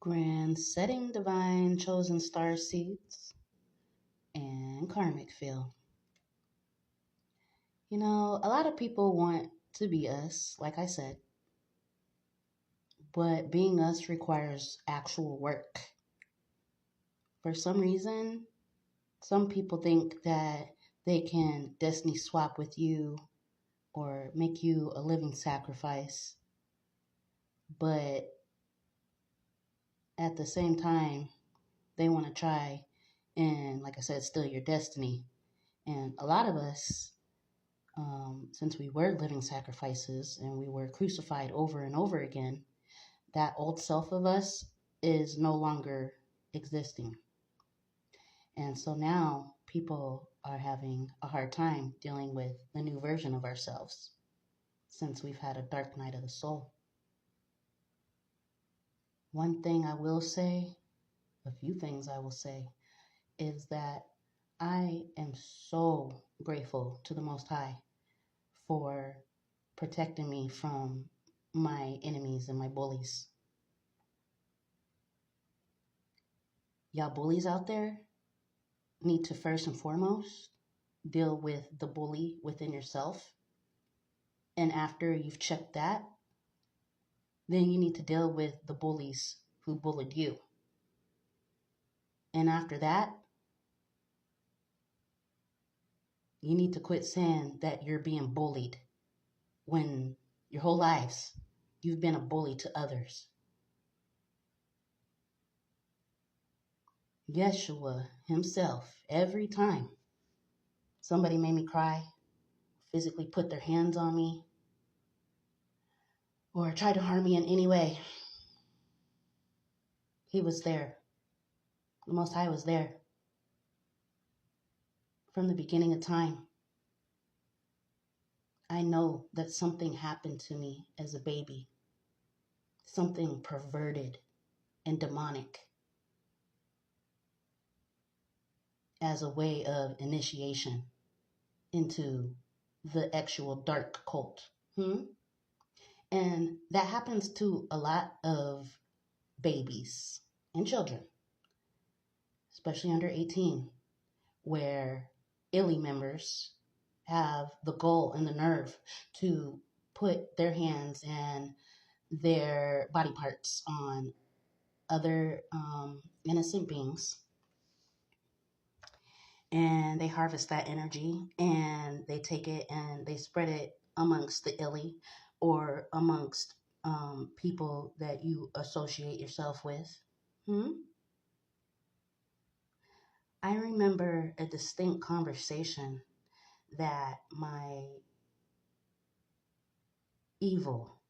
Grand setting divine chosen star seeds and karmic field. A lot of people want to be us, like I said, but being us requires actual work. For some reason, some people think that they can destiny swap with you or make you a living sacrifice, but at the same time, they want to try and, like I said, steal your destiny. And a lot of us, since we were living sacrifices and we were crucified over and over again, that old self of us is no longer existing. And so now people are having a hard time dealing with the new version of ourselves since we've had a dark night of the soul. One thing I will say, a few things I will say, is that I am so grateful to the Most High for protecting me from my enemies and my bullies. Y'all bullies out there need to first and foremost deal with the bully within yourself. And after you've checked that, then you need to deal with the bullies who bullied you. And after that, you need to quit saying that you're being bullied when your whole lives you've been a bully to others. Yeshua himself, every time somebody made me cry, physically put their hands on me, or tried to harm me in any way, he was there. The Most High was there from the beginning of time. I know that something happened to me as a baby, something perverted and demonic as a way of initiation into the actual dark cult. And that happens to a lot of babies and children, especially under 18, where ILI members have the goal and the nerve to put their hands and their body parts on other innocent beings, and they harvest that energy and they take it and they spread it amongst the ILI or amongst people that you associate yourself with. I remember a distinct conversation that my evil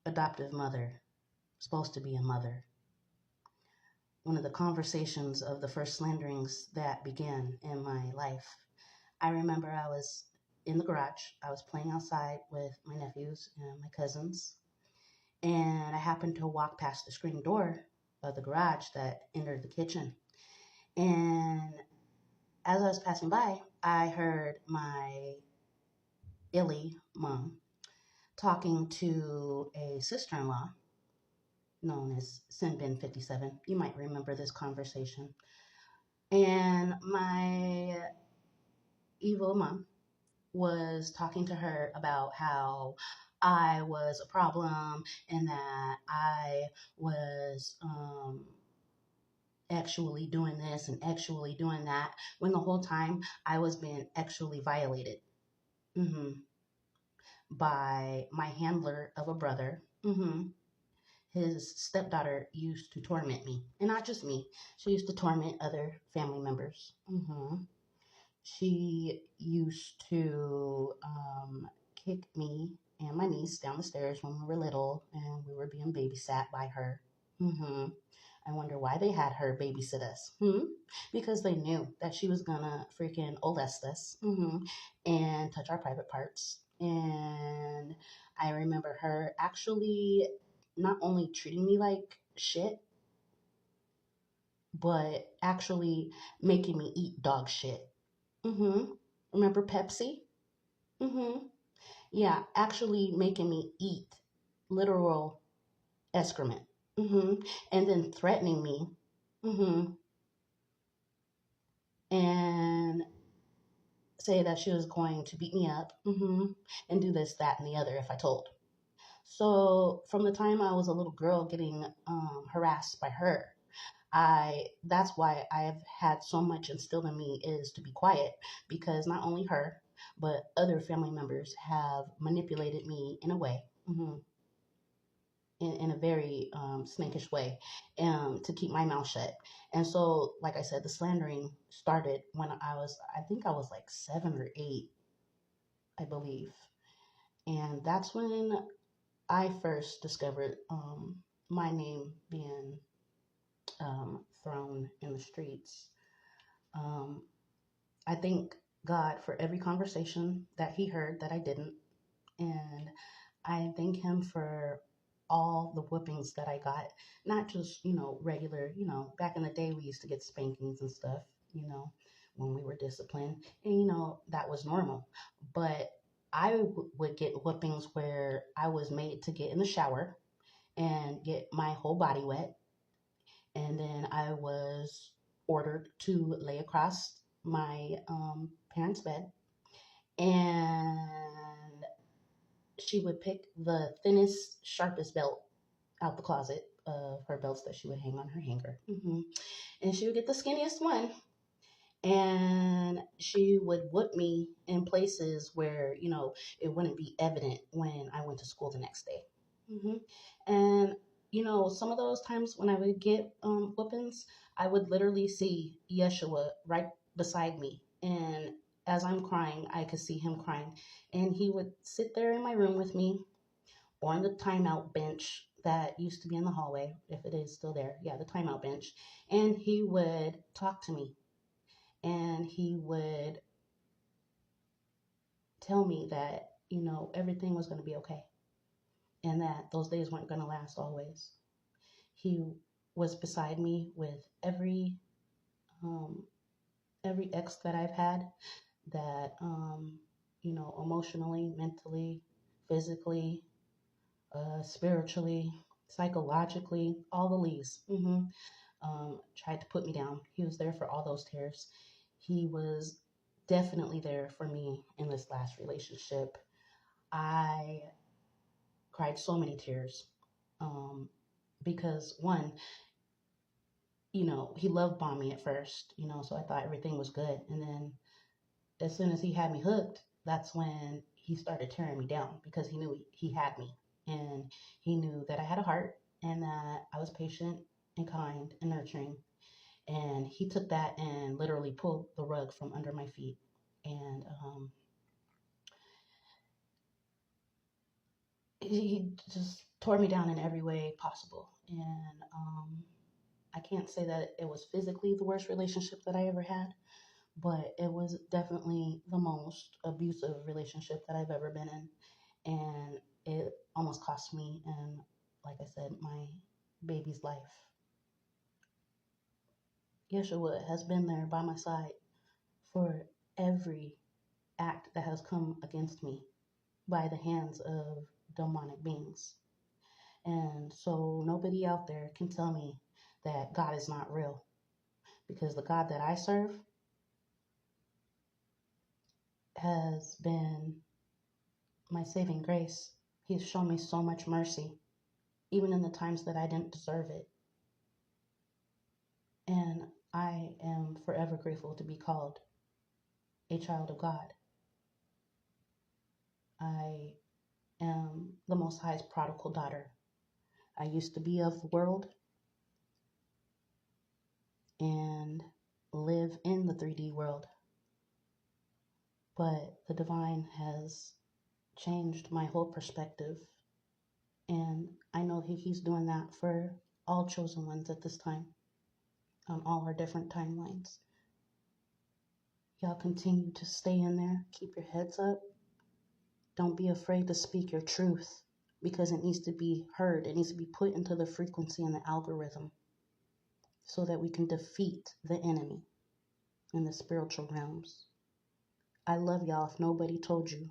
adoptive mother, supposed to be a mother, one of the conversations of the first slanderings that began in my life. I remember I was in the garage. I was playing outside with my nephews and my cousins, and I happened to walk past the screen door of the garage that entered the kitchen. And as I was passing by, I heard my ILI mom talking to a sister-in-law known as Sinbin 57. You might remember this conversation. And my evil mom was talking to her about how I was a problem and that I was actually doing this and actually doing that, when the whole time I was being actually violated by my handler of a brother. His stepdaughter used to torment me, and not just me. She used to torment other family members. She used to kick me and my niece down the stairs when we were little, and we were being babysat by her. I wonder why they had her babysit us. Because they knew that she was gonna freaking molest us and touch our private parts. And I remember her actually not only treating me like shit, but actually making me eat dog shit. Remember Pepsi? Yeah, actually making me eat literal excrement. And then threatening me. hmm And say that she was going to beat me up. And do this, that, and the other if I told. So from the time I was a little girl getting harassed by her, that's why I've had so much instilled in me is to be quiet, because not only her but other family members have manipulated me in a way, in a very snakish way, to keep my mouth shut. And so, like I said, the slandering started when I think I was like 7 or 8, I believe, and that's when I first discovered my name being thrown in the streets. Um, I thank God for every conversation that He heard that I didn't. And I thank Him for all the whippings that I got. Not just, regular, back in the day we used to get spankings and stuff, you know, when we were disciplined. And, that was normal. But would get whippings where I was made to get in the shower and get my whole body wet. And then I was ordered to lay across my parents' bed. And she would pick the thinnest, sharpest belt out the closet of her belts that she would hang on her hanger. And she would get the skinniest one. And she would whip me in places where, it wouldn't be evident when I went to school the next day. And some of those times when I would get whoopings, I would literally see Yeshua right beside me, and as I'm crying, I could see him crying, and he would sit there in my room with me on the timeout bench that used to be in the hallway, if it is still there. Yeah, the timeout bench. And he would talk to me, and he would tell me that everything was going to be okay, and that those days weren't going to last always. He was beside me with um, every ex that I've had, that emotionally, mentally, physically, spiritually, psychologically, all the leads. Tried to put me down. He was there for all those tears. He was definitely there for me in this last relationship. I cried so many tears, because one, he love bombed me at first, so I thought everything was good. And then as soon as he had me hooked, that's when he started tearing me down, because he knew he had me. And he knew that I had a heart, and that I was patient and kind and nurturing. And he took that and literally pulled the rug from under my feet. And he just tore me down in every way possible. And I can't say that it was physically the worst relationship that I ever had, but it was definitely the most abusive relationship that I've ever been in. And it almost cost me, and like I said, my baby's life. Yeshua has been there by my side for every act that has come against me by the hands of demonic beings. And so nobody out there can tell me that God is not real, because the God that I serve has been my saving grace. He's shown me so much mercy, even in the times that I didn't deserve it. And I am forever grateful to be called a child of God. I am the Most High's prodigal daughter. I used to be of the world and live in the 3D world, but the divine has changed my whole perspective. And I know He's doing that for all chosen ones at this time, on all our different timelines. Y'all continue to stay in there. Keep your heads up. Don't be afraid to speak your truth, because it needs to be heard. It needs to be put into the frequency and the algorithm, so that we can defeat the enemy in the spiritual realms. I love y'all if nobody told you.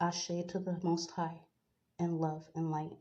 Ashe to the Most High, and love and light.